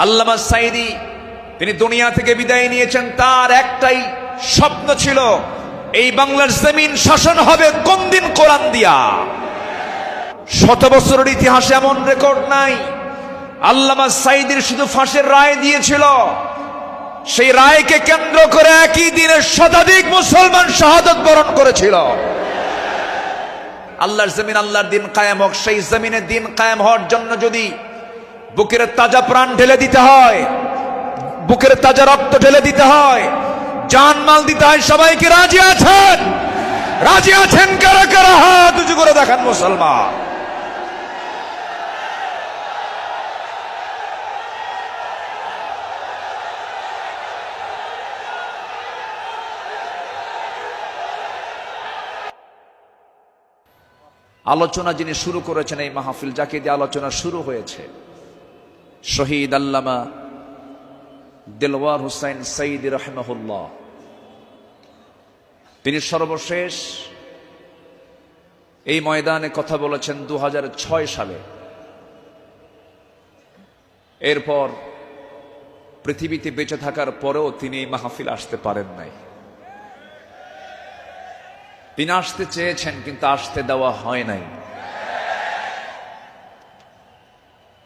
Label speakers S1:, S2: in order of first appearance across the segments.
S1: আল্লামা সাঈদী তিনি দুনিয়া থেকে বিদায় নিয়েছেন, তার একটাই স্বপ্ন ছিল, এই বাংলার জমিন শাসন হবে কোন দিন? কোরআন দিয়া। 100 বছরের ইতিহাসে এমন রেকর্ড নাই। আল্লামা সাঈদীর শুধু ফাঁসির রায় দিয়েছিল, সেই রায়কে কেন্দ্র করে একই দিনে শতাধিক মুসলমান শাহাদাত বরণ করেছিল। আল্লাহর জমিন, আল্লাহর দিন কায়েম হোক। সেই জমিনে দিন কায়েম হওয়ার জন্য যদি বুকের তাজা প্রাণ ঢেলে দিতে হয়, বুকের তাজা রক্ত ঢেলে দিতে হয়, জানমাল দিতে হয়, সবাইকে রাজি আছেন? রাজি আছেন কারা কারা? হাত উঁচু করে দেখান মুসলমান। আলোচনা যিনি শুরু করেছেন, এই মাহফিল যাকে দিয়ে আলোচনা শুরু হয়েছে, শহীদ আল্লামা দেলওয়ার হুসাইন সাঈদী রাহিমাহুল্লাহ, তিনি সর্বশেষ এই ময়দানে কথা বলেছেন 2006 সালে। এরপর পৃথিবীতে বেঁচে থাকার পরেও তিনি এই মাহফিল আসতে পারেন নাই। তিনি আসতে চেয়েছেন কিন্তু আসতে দেওয়া হয় নাই।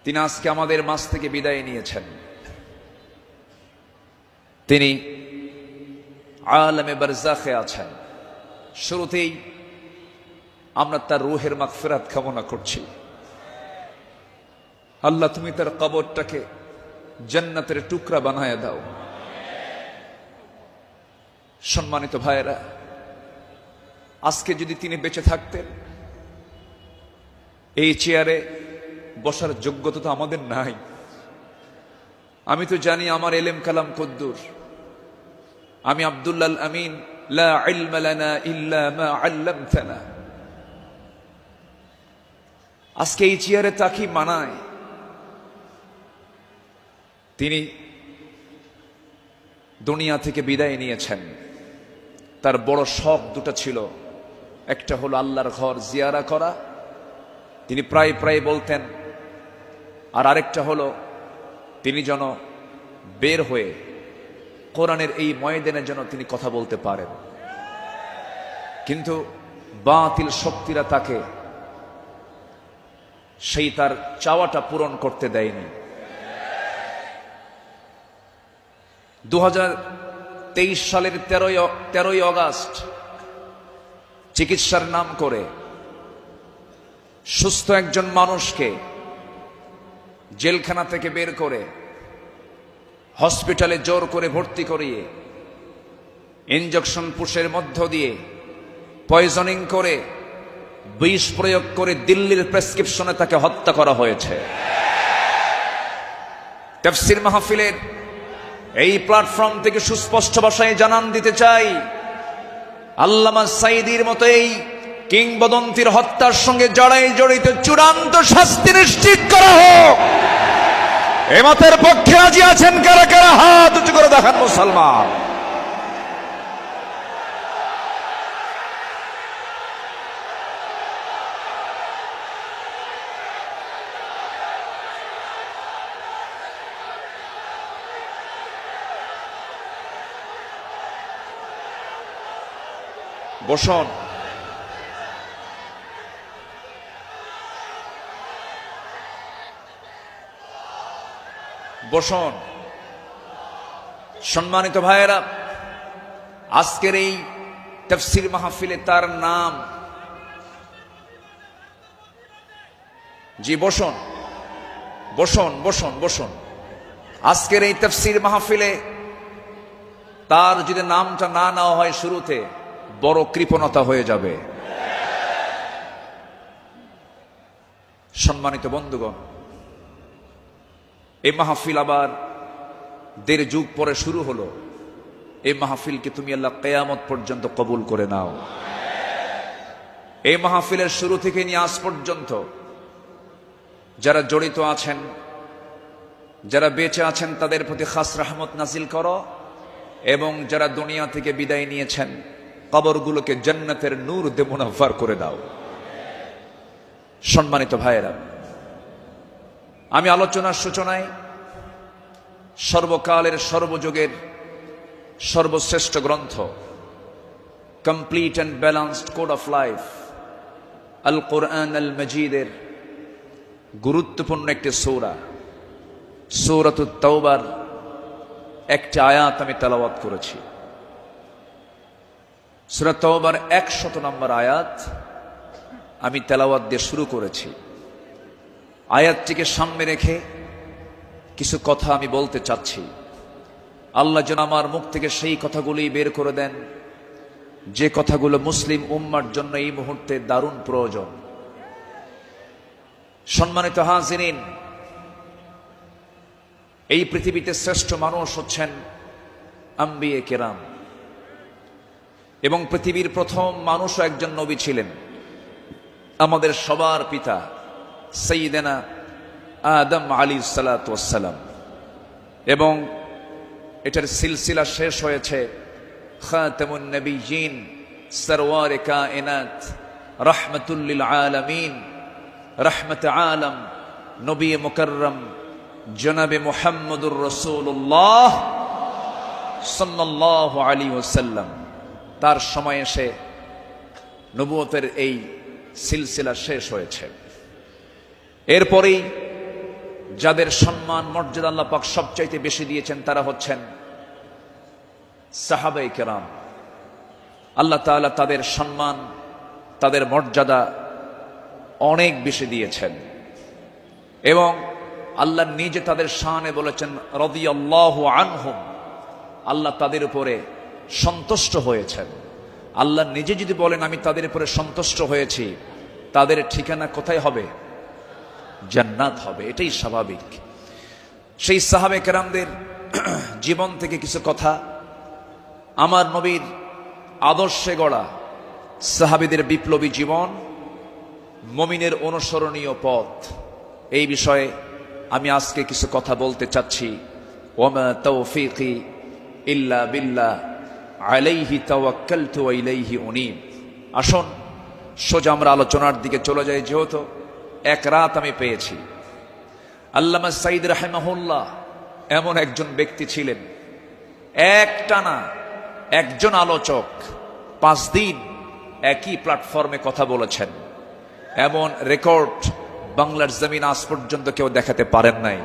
S1: তিনি আজকে আমাদের মাঝ থেকে বিদায় নিয়েছেন। তিনি আলমে বারজাখে আছেন। শুরুতেই আমরা তার রূহের মাগফিরাত কামনা করছি। আল্লাহ, তুমি তার কবরটাকে জান্নাতের টুকরা বানায় দাও। সম্মানিত ভাইয়েরা, আজকে যদি তিনি বেঁচে থাকতেন, এই চেয়ারে বসার যোগ্যতা তো আমাদের নাই। আমি তো জানি আমার এলেম কালাম কদ্দুর। আমি আব্দুল্লাহ আমিন, লা ইলমা লানা ইল্লা মা আল্লামতানা। আজকে এই চেয়ারে তাকি মানায়। তিনি দুনিয়া থেকে বিদায় নিয়েছেন। তার বড় শখ দুটো ছিল, একটা হলো আল্লাহর ঘর জিয়ারা করা, তিনি প্রায় প্রায় বলতেন, আর আরেকটা হলো তিনি যেন বের হয়ে কোরআনের এই ময়দানে যেন তিনি কথা বলতে পারেন। কিন্তু বাতিল শক্তিরা তাকে সেই তার চাওয়াটা পূরণ করতে দেয়নি। 2023 সালের 13ই আগস্ট চিকিৎসার নাম করে সুস্থ একজন মানুষকে জেলখানা থেকে বের করে হসপিটালে জোর করে ভর্তি করিয়ে ইনজেকশন পুশের মধ্য দিয়ে পয়জনিং করে বিষ প্রয়োগ করে দিল্লির প্রেসক্রিপশনে তাকে হত্যা করা হয়েছে। তাফসীর মাহফিলের এই প্ল্যাটফর্ম থেকে সুস্পষ্ট ভাষায় জানান দিতে চাই, আল্লামা সাঈদীর মতো এই কিংবদন্তির হত্যার সঙ্গে জড়িত চূড়ান্ত শাস্তি নিশ্চিত করা হোক। এ মতের পক্ষে রাজি আছেন কারা কারা? হাত উঁচু করে দেখান মুসলমান। বসুন। বসুন। সম্মানিত ভাইয়েরা, আজকের এই তাফসীর মাহফিলে তার নাম, জি বসুন বসুন বসুন বসুন। আজকের এই তাফসীর মাহফিলে তার যদি নামটা না নেওয়া হয় শুরুতে, বড় কৃপণতা হয়ে যাবে। সম্মানিত বন্ধুগণ, এই মাহফিল আবার 1.5 যুগ পরে শুরু হলো। এই মাহফিলকে তুমি আল্লাহ কিয়ামত পর্যন্ত কবুল করে নাও। এই মাহফিলের শুরু থেকে নিয়ে আজ পর্যন্ত যারা জড়িত আছেন, যারা বেঁচে আছেন, তাদের প্রতি খাস রহমত নাজিল করো, এবং যারা দুনিয়া থেকে বিদায় নিয়েছেন কবরগুলোকে জান্নাতের নূর দিয়ে মুনাফফার করে দাও। সম্মানিত ভাইয়েরা, আমি আলোচনার সূচনায় সর্বকালের সর্বযুগের সর্বশ্রেষ্ঠ গ্রন্থ, complete and balanced code of life, Al Quran আল মজিদের গুরুত্বপূর্ণ একটি সূরা, সূরাতুত তাওবার একটি আয়াত আমি তেলাওয়াত করেছি। সূরা তাওবার 100 নম্বর আয়াত আমি তেলাওয়াত দিয়ে শুরু করেছি। আয়াতটিকে সামনে রেখে কিছু কথা আমি বলতে চাচ্ছি। আল্লাহ যেন আমার মুখ থেকে সেই কথাগুলি বের করে দেন যে কথাগুলো মুসলিম উম্মার জন্য এই মুহূর্তে দারুণ প্রয়োজন। সম্মানিত হাজিরিন, এই পৃথিবীতে শ্রেষ্ঠ মানুষ হচ্ছেন আম্বিয়ে কেরাম, এবং পৃথিবীর প্রথম মানুষও একজন নবী ছিলেন, আমাদের সবার পিতা সাইয়্যিদানা আদম আলাইহিস সালাতু ওয়াস সালাম। এবং এটার সিলসিলা শেষ হয়েছে খাতামুন নবিয়্যিন, সরওয়ারে কায়নাত, রাহমাতুল লিল আলামিন, রহমতে আলম, নবী মুকাররম জনাবে মুহাম্মদুর রাসূলুল্লাহ সাল্লাল্লাহু আলাইহি ওয়াসাল্লাম। তার সময় এসে নবুয়তের এই সিলসিলা শেষ হয়েছে। এরপরেই যাদের সম্মান মর্যাদা আল্লাহ পাক সবচাইতে বেশি দিয়েছেন তারা হচ্ছেন সাহাবায়ে কেরাম। আল্লাহ তাআলা তাদের সম্মান, তাদের মর্যাদা অনেক বেশি দিয়েছেন, এবং আল্লাহ নিজে তাদের শানে বলেছেন রাদিয়াল্লাহু আনহুম, আল্লাহ তাদের উপরে সন্তুষ্ট হয়েছেন। আল্লাহ নিজে যদি বলেন আমি তাদের উপরে সন্তুষ্ট হয়েছি, তাদের ঠিকানা কোথায় হবে? জান্নাত হবে, এটাই স্বাভাবিক। সেই সাহাবায়ে কেরামদের জীবন থেকে কিছু কথা, আমার নবীর আদর্শে গড়া সাহাবীদের বিপ্লবী জীবন, মুমিনের অনুসরণীয় পথ, এই বিষয়ে আমি আজকে কিছু কথা বলতে চাচ্ছি। ওয়ামা তাওফীকি ইল্লা বিল্লাহ আলাইহি তাওয়াক্কালতু ওয়া ইলাইহি উনীব। আসুন সোজা আমরা আলোচনার দিকে চলে যাই। যেহেতু এক রাত আমি পেয়েছি, আল্লামা সাঈদ রাহিমাহুল্লাহ এমন একজন ব্যক্তি ছিলেন, একটানা একজন আলোচক 5 দিন একই প্ল্যাটফর্মে কথা বলেছেন। এমন রেকর্ড বাংলার জমিন আজ পর্যন্ত কেউ দেখাতে পারেন নাই।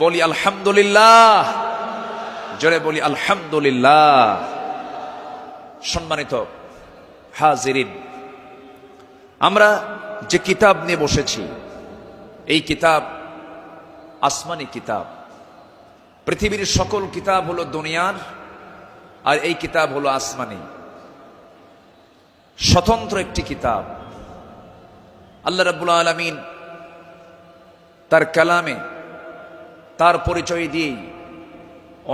S1: বলি আলহামদুলিল্লাহ, জোরে বলি আলহামদুলিল্লাহ। সম্মানিত হাজিরিন, আমরা যে কিতাব নিয়ে বসেছি, এই কিতাব আসমানি কিতাব। পৃথিবীর সকল কিতাব হলো দুনিয়ার, আর এই কিতাব হলো আসমানি, স্বতন্ত্র একটি কিতাব। আল্লাহ রাব্বুল আলামিন তার কালামে তার পরিচয় দিয়েই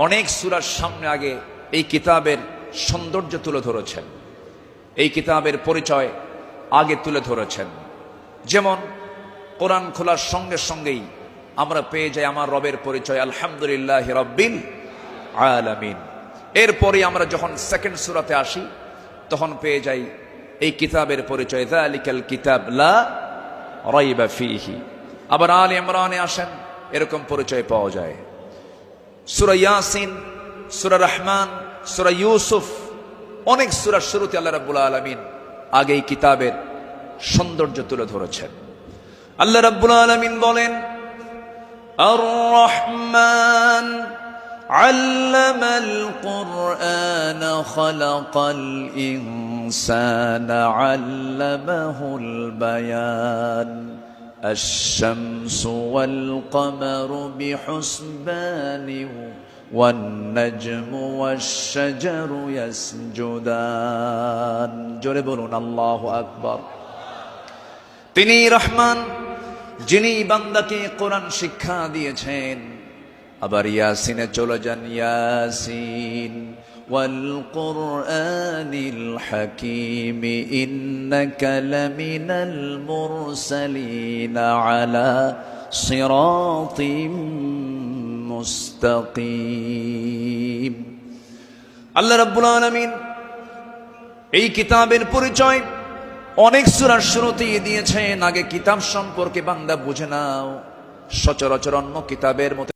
S1: অনেক সূরার সামনে আগে এই কিতাবের সৌন্দর্য তুলে ধরেছেন, এই কিতাবের পরিচয় আগে তুলে ধরেছেন। যেমন কোরআন খোলার সঙ্গে সঙ্গেই আমরা পেয়ে যাই আমার রবের পরিচয় আলহামদুলিল্লাহি রাব্বিল আলামিন। এরপরে আমরা যখন সেকেন্ড সূরাতে আসি তখন পেয়ে যাই এই কিতাবের পরিচয় যালিকাল কিতাব লা রাইবা ফীহি। আবার আলে ইমরানে আসেন, এরকম পরিচয় পাওয়া যায়। সূরা ইয়াসিন, সূরা রহমান, সূরা ইউসুফ, অনেক সূরার শুরুতে আল্লাহ রাব্বুল আলামিন আগে এই কিতাবের সৌন্দর্য তুলে ধরেছেন। আল্লাহ রাব্বুল আলামিন বলেন আর রহমান আল্লামাল কুরআন খালাকাল ইনসানা আল্লামাহুল বায়ান আশ-শামসু ওয়াল কমারু বিহুসবানি ওয়ান নাজমু ওয়াশ-শাজারু ইয়াসজুদান। জোরে বলুন আল্লাহু আকবার। তিনি রহমান, যিনি বান্দাকে কোরআন শিক্ষা দিয়েছেন। আবার ইয়াসিনে চলে যান, ইয়াসিন ওয়াল কুরআনিল হাকীম ইন্নাকা লামিনাল মুরসালিন আলা সিরাতিম মুস্তাকিম। আল্লাহ রাব্বুল আলামিন এই কিতাবের পরিচয় অনেক সূরার শুরুতেই দিয়েছেন। আগে কিতাব সম্পর্কে বান্দা বুঝে নাও, সচরাচর অন্য কিতাবের মতো